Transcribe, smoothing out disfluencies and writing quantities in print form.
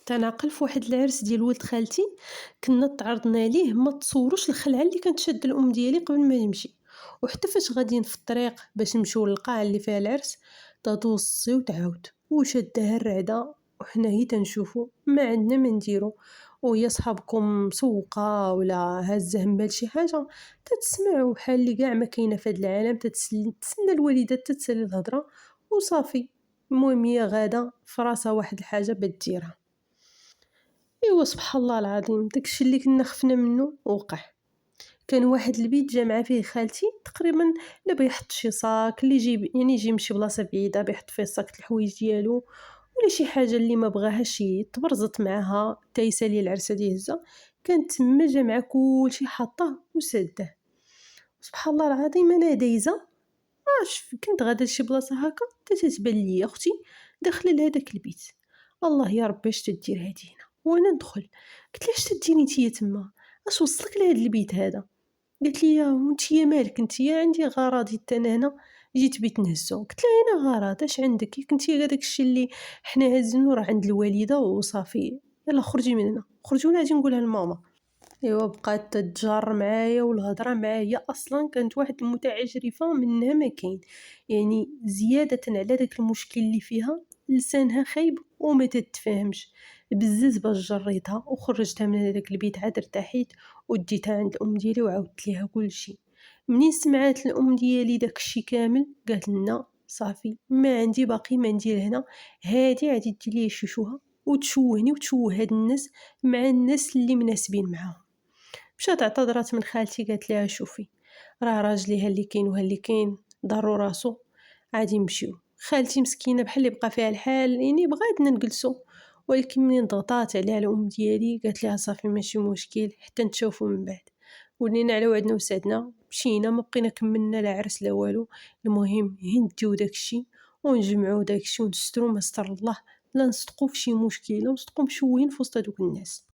تنعقل فواحد العرس ديال ولد خالتي، كنا تعرضنا ليه ما تصوروش الخلعة اللي كانت شادة الأم ديالي قبل ما نمشي، وحتى فاش غاديين في الطريق باش نمشيو للقاعة اللي فيها العرس تهض الصي وتعاود وشادها الرعدة، وحنا هي تنشوفو ما عندنا ما نديرو، وهي صحابكم مسوقة ولا هازة همها لشي حاجة تتسمع بحال اللي قاع ما كاينة في هاد العالم، تتسنى الوالدة تتسالي الهضرة وصافي. المهم هي غادة فراسها واحد الحاجة باه ديرها. إيوا سبحان الله العظيم داكشي اللي كنا خفنا منه وقع. كان واحد البيت جامعة فيه خالتي تقريبا لا بغا يحط شي صاك اللي يجي من شي بلاصة بعيدة بيحط فيه الصاك د الحوايج ديالو ولا شي حاجة اللي ما بغاهاش تبرزت معاها تا يسالي العرسة ديهزها، كانت تما جامعة كلشي حاطاه وساداه. سبحان الله العظيم أنا دايزة كنت غادا لشي بلاصة هاكا حتى تتبان ليا أختي داخلة لهداك البيت، الله يا ربي اش تدير هادي هنا، وانا ندخل قلت لها اش تديري نتيا تما، اش وصلك لهاد البيت هذا؟ قالت لي وانتيا مالك نتيا؟ عندي غراضي حتى انا هنا جيت بيت نهزو. قلت لها انا غراض اش عندك؟ ياك نتيا قال داكشي اللي حنا هازينو راه عند الوالده وصافي، يلا خرجي من هنا خرجي ولا غادي نقولها لماما. ايوا بقات تتجار معايا والهضره معايا اصلا كانت واحد المتعجرفه منها ما كاين، يعني زياده على داك المشكل اللي فيها لسانها خايب وما تتفاهمش بزز باش جريتها وخرجتها من هذاك البيت عاد ارتحيت وديتها عند الام ديالي وعاودت ليها كل شيء. منين سمعات الام ديالي داك الشيء كامل قالت لنا صافي ما عندي باقي ما ندير هنا، هادي غادي دير ليا شوشوها وتشوهني وتشوه هاد الناس مع الناس اللي مناسبين معاهم. مشات اعتذرات من خالتي قالت لها شوفي راه راجلي ها اللي كاين وها اللي كاين ضرو راسو عادي نمشيو. خالتي مسكينه بحال اللي بقى فيها الحال يعني بغاتنا نجلسو، ولكن منين ضغطات عليها الام ديالي قالت لها صافي ماشي مشكل حتى نتشوفوا من بعد. ولينا على وعدنا وسعدنا مشينا ما بقينا كملنا لا عرس لا والو. المهم هنديو داكشي ونجمعوا داكشي ونسترو ما استر الله لا نصدقوا في شي مشكله ونصدقوا مشوهين في وسط هذوك الناس.